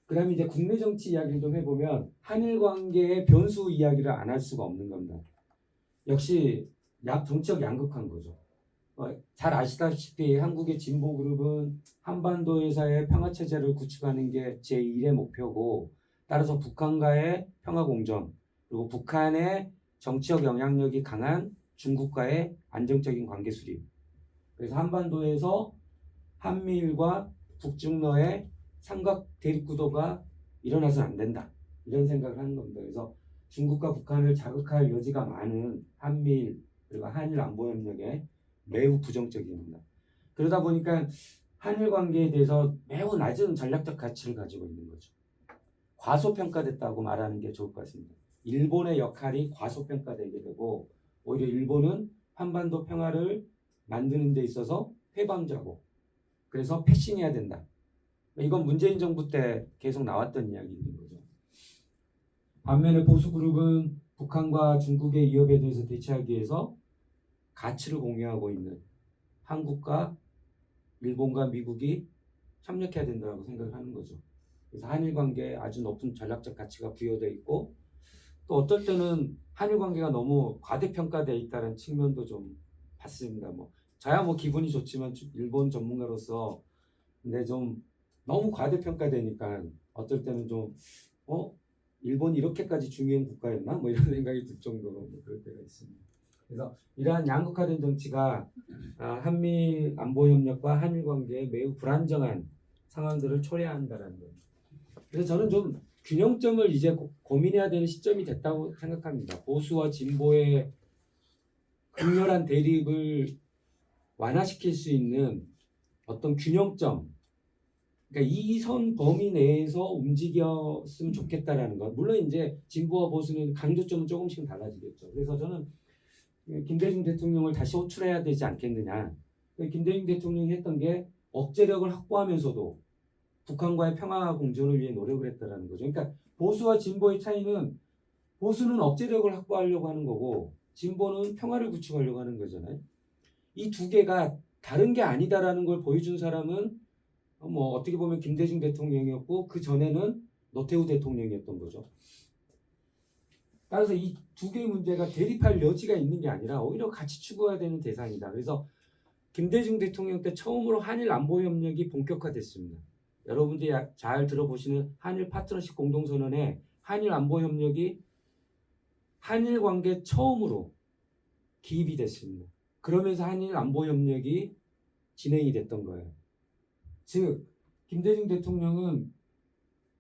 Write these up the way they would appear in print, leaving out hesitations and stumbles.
그다음에 이제 국내 정치 이야기를 좀 해보면 한일 관계의 변수 이야기를 안 할 수가 없는 겁니다. 역시 정치적 양극화인 거죠. 잘 아시다시피 한국의 진보 그룹은 한반도에서의 평화 체제를 구축하는 게 제1의 목표고, 따라서 북한과의 평화 공존, 그리고 북한의 정치적 영향력이 강한 중국과의 안정적인 관계 수립. 그래서 한반도에서 한미일과 북중러의 삼각 대립 구도가 일어나서는 안 된다, 이런 생각을 하는 겁니다. 그래서 중국과 북한을 자극할 여지가 많은 한미일 그리고 한일 안보협력에 매우 부정적입니다. 그러다 보니까 한일 관계에 대해서 매우 낮은 전략적 가치를 가지고 있는 거죠. 과소평가됐다고 말하는 게 좋을 것 같습니다. 일본의 역할이 과소평가되게 되고, 오히려 일본은 한반도 평화를 만드는 데 있어서 패방자고, 그래서 패싱해야 된다. 이건 문재인 정부 때 계속 나왔던 이야기인 거죠. 반면에 보수그룹은 북한과 중국의 위협에 대해서 대처하기 위해서 가치를 공유하고 있는 한국과 일본과 미국이 협력해야 된다고 생각을 하는 거죠. 그래서 한일 관계에 아주 높은 전략적 가치가 부여되어 있고, 또 어떨 때는 한일 관계가 너무 과대평가되어 있다는 측면도 좀 봤습니다. 저야 기분이 좋지만 일본 전문가로서, 근데 좀 너무 과대평가되니까 어떨 때는 좀 일본이 이렇게까지 중요한 국가였나? 이런 생각이 들 정도로 그럴 때가 있습니다. 그래서 이러한 양극화된 정치가 한미 안보 협력과 한일 관계에 매우 불안정한 상황들을 초래한다는 거예요. 그래서 저는 좀 균형점을 이제 고민해야 되는 시점이 됐다고 생각합니다. 보수와 진보의 극렬한 대립을 완화시킬 수 있는 어떤 균형점, 그러니까 이 선 범위 내에서 움직였으면 좋겠다라는 것. 물론 이제 진보와 보수는 강조점은 조금씩은 달라지겠죠. 그래서 저는 김대중 대통령을 다시 호출해야 되지 않겠느냐. 김대중 대통령이 했던 게 억제력을 확보하면서도 북한과의 평화 공존을 위해 노력을 했다라는 거죠. 그러니까 보수와 진보의 차이는, 보수는 억제력을 확보하려고 하는 거고 진보는 평화를 구축하려고 하는 거잖아요. 이 두 개가 다른 게 아니다라는 걸 보여준 사람은 어떻게 보면 김대중 대통령이었고, 그 전에는 노태우 대통령이었던 거죠. 따라서 이 두 개의 문제가 대립할 여지가 있는 게 아니라 오히려 같이 추구해야 되는 대상이다. 그래서 김대중 대통령 때 처음으로 한일 안보 협력이 본격화됐습니다. 여러분들이 잘 들어보시는 한일 파트너십 공동선언에 한일 안보 협력이 한일 관계 처음으로 기입이 됐습니다. 그러면서 한일 안보 협력이 진행이 됐던 거예요. 즉 김대중 대통령은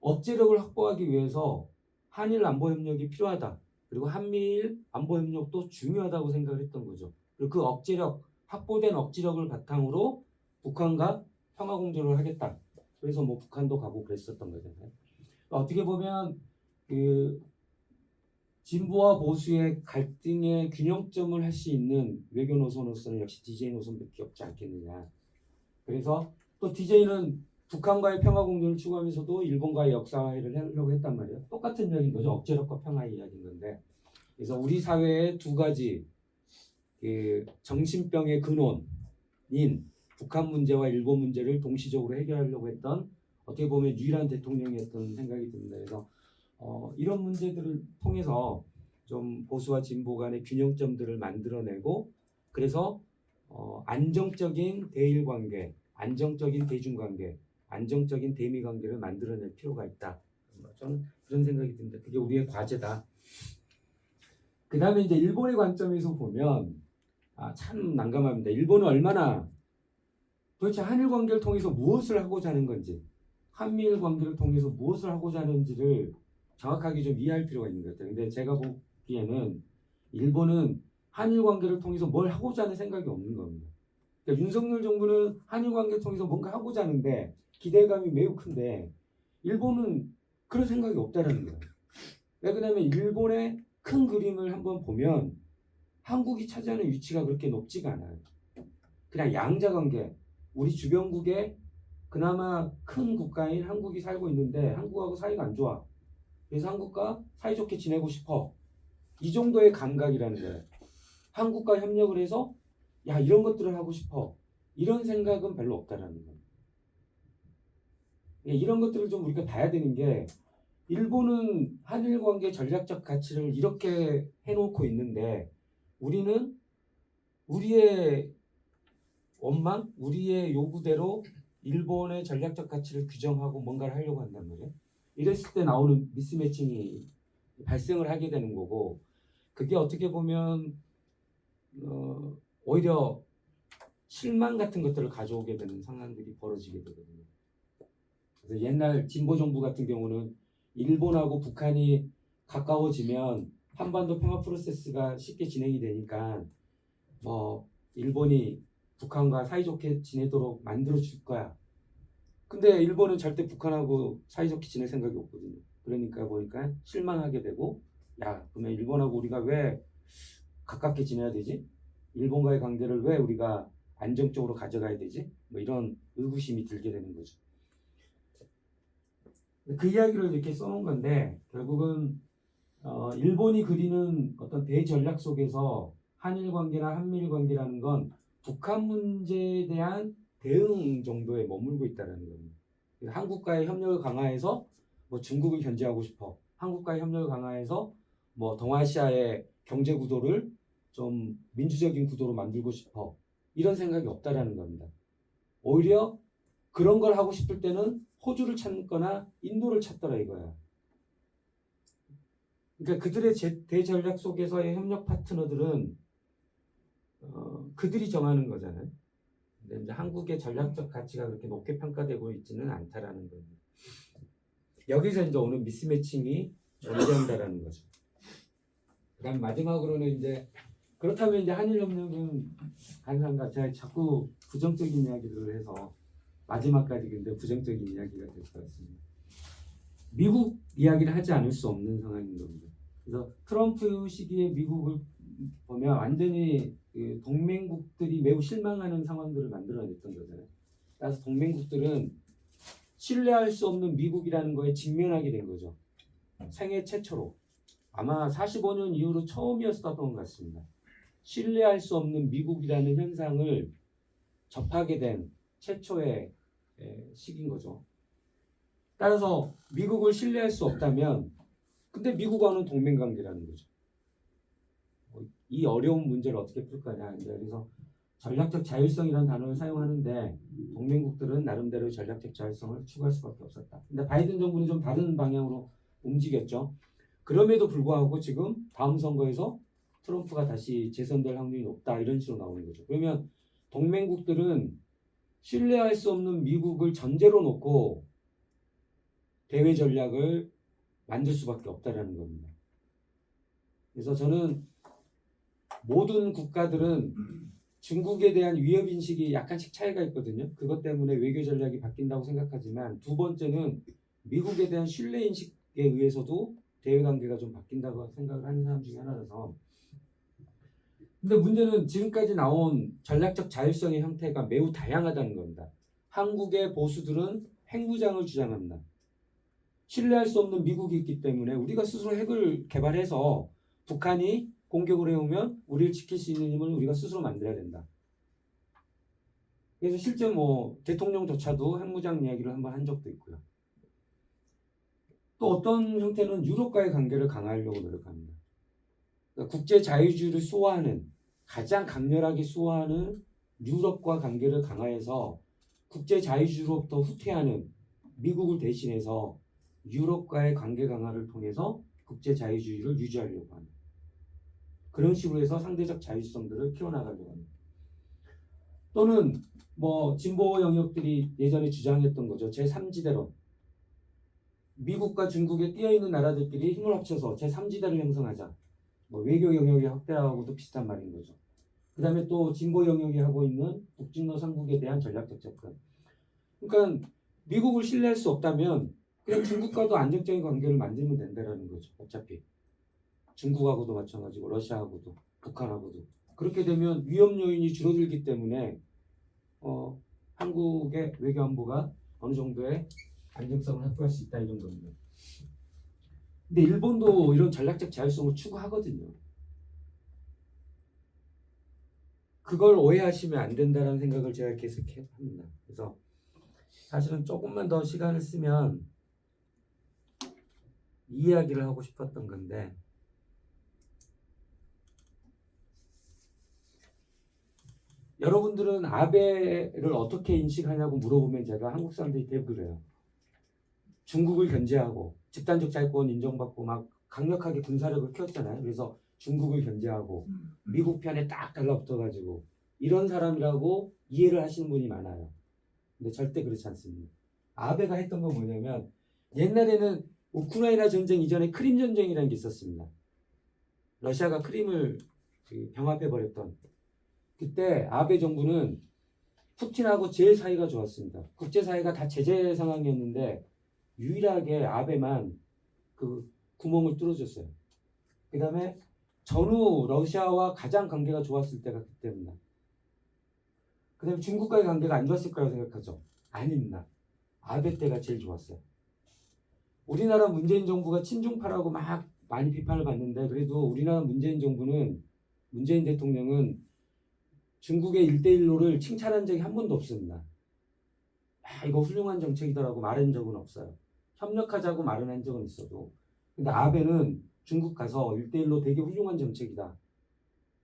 억제력을 확보하기 위해서 한일 안보 협력이 필요하다, 그리고 한미일 안보 협력도 중요하다고 생각을 했던 거죠. 그리고 그 억제력, 확보된 억지력을 바탕으로 북한과 평화 공존을 하겠다. 그래서 북한도 가고 그랬었던 거잖아요. 어떻게 보면 그 진보와 보수의 갈등의 균형점을 할 수 있는 외교 노선으로서는 역시 DJ 노선밖에 없지 않겠느냐. 그래서 또 DJ는 북한과의 평화 공존을 추구하면서도 일본과의 역사화해를 하려고 했단 말이에요. 똑같은 이야기인 거죠. 억제력과 평화의 이야기인 건데. 그래서 우리 사회의 두 가지 정신병의 근원인 북한 문제와 일본 문제를 동시적으로 해결하려고 했던, 어떻게 보면 유일한 대통령이었던 생각이 듭니다. 그래서 이런 문제들을 통해서 좀 보수와 진보 간의 균형점들을 만들어내고, 그래서 안정적인 대일 관계, 안정적인 대중 관계, 안정적인 대미 관계를 만들어낼 필요가 있다. 저는 그런 생각이 듭니다. 그게 우리의 과제다. 그 다음에 이제 일본의 관점에서 보면 참 난감합니다. 일본은 얼마나 도대체 한일 관계를 통해서 무엇을 하고자 하는 건지, 한미일 관계를 통해서 무엇을 하고자 하는지를 정확하게 좀 이해할 필요가 있는 것 같아요. 근데 제가 보기에는 일본은 한일 관계를 통해서 뭘 하고자 하는 생각이 없는 겁니다. 그러니까 윤석열 정부는 한일 관계를 통해서 뭔가 하고자 하는데 기대감이 매우 큰데, 일본은 그런 생각이 없다는 거예요. 왜 그러냐면 일본의 큰 그림을 한번 보면 한국이 차지하는 위치가 그렇게 높지가 않아요. 그냥 양자관계, 우리 주변국에 그나마 큰 국가인 한국이 살고 있는데 한국하고 사이가 안 좋아. 그래서 한국과 사이좋게 지내고 싶어. 이 정도의 감각이라는 거예요. 한국과 협력을 해서 야 이런 것들을 하고 싶어. 이런 생각은 별로 없다라는 거예요. 이런 것들을 좀 우리가 봐야 되는 게 일본은 한일 관계 전략적 가치를 이렇게 해놓고 있는데 우리는 우리의 원망, 우리의 요구대로 일본의 전략적 가치를 규정하고 뭔가를 하려고 한단 말이에요. 이랬을 때 나오는 미스매칭이 발생을 하게 되는 거고 그게 어떻게 보면 오히려 실망 같은 것들을 가져오게 되는 상황들이 벌어지게 되거든요. 그래서 옛날 진보 정부 같은 경우는 일본하고 북한이 가까워지면 한반도 평화 프로세스가 쉽게 진행이 되니까 일본이 북한과 사이좋게 지내도록 만들어 줄 거야. 근데 일본은 절대 북한하고 사이좋게 지낼 생각이 없거든요. 그러니까 보니까 실망하게 되고 야 그러면 일본하고 우리가 왜 가깝게 지내야 되지? 일본과의 관계를 왜 우리가 안정적으로 가져가야 되지? 뭐 이런 의구심이 들게 되는 거죠. 그 이야기를 이렇게 써놓은 건데 결국은 일본이 그리는 어떤 대전략 속에서 한일 관계나 한미일 관계라는 건 북한 문제에 대한 대응 정도에 머물고 있다는 겁니다. 한국과의 협력을 강화해서 뭐 중국을 견제하고 싶어. 한국과의 협력을 강화해서 뭐 동아시아의 경제 구도를 좀 민주적인 구도로 만들고 싶어. 이런 생각이 없다라는 겁니다. 오히려 그런 걸 하고 싶을 때는 호주를 찾거나 인도를 찾더라 이거야. 그러니까 그들의 대전략 속에서의 협력 파트너들은 그들이 정하는 거잖아요. 근데 이제 한국의 전략적 가치가 그렇게 높게 평가되고 있지는 않다라는 겁니다. 여기서 이제 오는 미스매칭이 존재한다라는 거죠. 그다음 마지막으로는 이제 그렇다면 이제 한일 협력은 가능한가? 제가 자꾸 부정적인 이야기를 해서 마지막까지 근데 부정적인 이야기가 될 것 같습니다. 미국 이야기를 하지 않을 수 없는 상황인 겁니다. 그래서 트럼프 시기에 미국을 보면 완전히 그 동맹국들이 매우 실망하는 상황들을 만들어냈던 거잖아요. 따라서 동맹국들은 신뢰할 수 없는 미국이라는 거에 직면하게 된 거죠. 생애 최초로. 아마 45년 이후로 처음이었던 것 같습니다. 신뢰할 수 없는 미국이라는 현상을 접하게 된 최초의 시기인 거죠. 따라서 미국을 신뢰할 수 없다면 근데 미국과는 동맹관계라는 거죠. 이 어려운 문제를 어떻게 풀 거냐. 그래서 전략적 자율성이라는 단어를 사용하는데 동맹국들은 나름대로 전략적 자율성을 추구할 수밖에 없었다. 근데 바이든 정부는 좀 다른 방향으로 움직였죠. 그럼에도 불구하고 지금 다음 선거에서 트럼프가 다시 재선될 확률이 높다 이런 식으로 나오는 거죠. 그러면 동맹국들은 신뢰할 수 없는 미국을 전제로 놓고 대외 전략을 만들 수밖에 없다라는 겁니다. 그래서 저는 모든 국가들은 중국에 대한 위협 인식이 약간씩 차이가 있거든요. 그것 때문에 외교 전략이 바뀐다고 생각하지만 두 번째는 미국에 대한 신뢰 인식에 의해서도 대외 관계가 좀 바뀐다고 생각을 하는 사람 중에 하나라서. 근데 문제는 지금까지 나온 전략적 자율성의 형태가 매우 다양하다는 겁니다. 한국의 보수들은 핵무장을 주장합니다. 신뢰할 수 없는 미국이 있기 때문에 우리가 스스로 핵을 개발해서 북한이 공격을 해오면 우리를 지킬 수 있는 힘을 우리가 스스로 만들어야 된다. 그래서 실제 뭐 대통령조차도 핵무장 이야기를 한번 한 적도 있고요. 또 어떤 형태는 유럽과의 관계를 강화하려고 노력합니다. 그러니까 국제 자유주의를 수호하는 가장 강렬하게 수호하는 유럽과 관계를 강화해서 국제 자유주의로부터 후퇴하는 미국을 대신해서 유럽과의 관계 강화를 통해서 국제 자유주의를 유지하려고 합니다. 그런 식으로 해서 상대적 자율성들을 키워나가려고 합니다. 또는 뭐 진보 영역들이 예전에 주장했던 거죠. 제3지대론. 미국과 중국에 뛰어있는 나라들끼리 힘을 합쳐서 제3지대를 형성하자. 뭐 외교 영역의 확대하고도 비슷한 말인 거죠. 그 다음에 또 진보 영역이 하고 있는 북진로 삼국에 대한 전략적 접근. 그러니까 미국을 신뢰할 수 없다면 그냥 중국과도 안정적인 관계를 만들면 된다는 거죠. 어차피 중국하고도 마찬가지고 러시아하고도 북한하고도 그렇게 되면 위험 요인이 줄어들기 때문에 한국의 외교 안보가 어느 정도의 안정성을 확보할 수 있다 이런 겁니다. 근데 일본도 이런 전략적 자율성을 추구하거든요. 그걸 오해하시면 안 된다는 생각을 제가 계속 합니다. 그래서 사실은 조금만 더 시간을 쓰면 이 이야기를 하고 싶었던 건데, 여러분들은 아베를 어떻게 인식하냐고 물어보면 제가 한국 사람들이 대부분 그래요. 중국을 견제하고 집단적 자유권 인정받고 막 강력하게 군사력을 키웠잖아요. 그래서 중국을 견제하고 미국 편에 딱 달라붙어가지고 이런 사람이라고 이해를 하시는 분이 많아요. 근데 절대 그렇지 않습니다. 아베가 했던 건 뭐냐면, 옛날에는 우크라이나 전쟁 이전에 크림 전쟁이라는 게 있었습니다. 러시아가 크림을 병합해버렸던, 그때 아베 정부는 푸틴하고 제일 사이가 좋았습니다. 국제사회가 다 제재 상황이었는데 유일하게 아베만 그 구멍을 뚫어줬어요. 그 다음에 전후 러시아와 가장 관계가 좋았을 때가 그때입니다. 그 다음에 중국과의 관계가 안 좋았을 거라고 생각하죠? 아닙니다. 아베 때가 제일 좋았어요. 우리나라 문재인 정부가 친중파라고 막 많이 비판을 받는데, 그래도 우리나라 문재인 대통령은 중국의 1대1로를 칭찬한 적이 한 번도 없습니다. 이거 훌륭한 정책이더라고 말한 적은 없어요. 협력하자고 말은 한 적은 있어도. 근데 아베는 중국 가서 1대1로 되게 훌륭한 정책이다.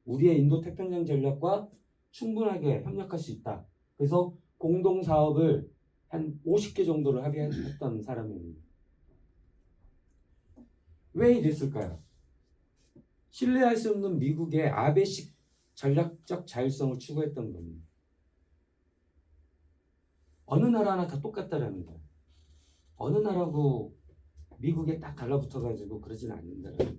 우리의 인도 태평양 전략과 충분하게 협력할 수 있다. 그래서 공동 사업을 한 50개 정도를 합의했던 사람입니다. 왜 이랬을까요? 신뢰할 수 없는 미국의 아베식 전략적 자율성을 추구했던 겁니다. 어느 나라나 다 똑같다라는 거예요. 어느 나라고 미국에 딱 달라붙어가지고 그러지는 않는다라는 거예요.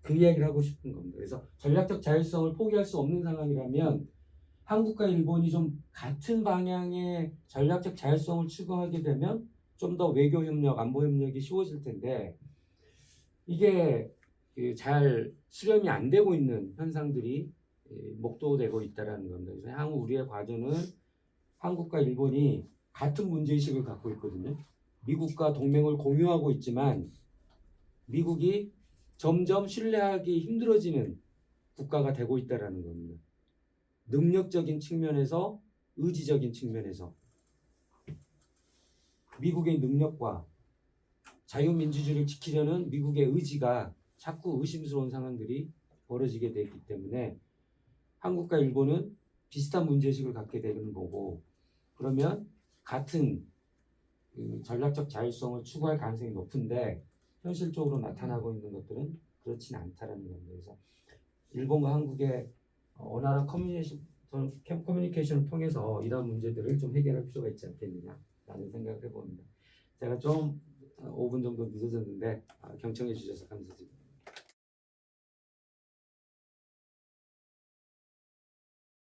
그 이야기를 하고 싶은 겁니다. 그래서 전략적 자율성을 포기할 수 없는 상황이라면 한국과 일본이 좀 같은 방향의 전략적 자율성을 추구하게 되면 좀 더 외교 협력, 안보 협력이 쉬워질 텐데, 이게 잘 수렴이 안 되고 있는 현상들이 목도되고 있다는 겁니다. 그래서 향후 우리의 과제는 한국과 일본이 같은 문제의식을 갖고 있거든요. 미국과 동맹을 공유하고 있지만 미국이 점점 신뢰하기 힘들어지는 국가가 되고 있다는 겁니다. 능력적인 측면에서, 의지적인 측면에서 미국의 능력과 자유민주주의를 지키려는 미국의 의지가 자꾸 의심스러운 상황들이 벌어지게 되기 때문에 한국과 일본은 비슷한 문제의식을 갖게 되는 거고, 그러면 같은 전략적 자율성을 추구할 가능성이 높은데 현실적으로 나타나고 있는 것들은 그렇지는 않다는 겁니다. 그래서 일본과 한국의 원활한 커뮤니케이션을 통해서 이런 문제들을 좀 해결할 필요가 있지 않겠느냐라는 생각을 해봅니다. 제가 좀 5분 정도 늦어졌는데 경청해 주셔서 감사드립니다.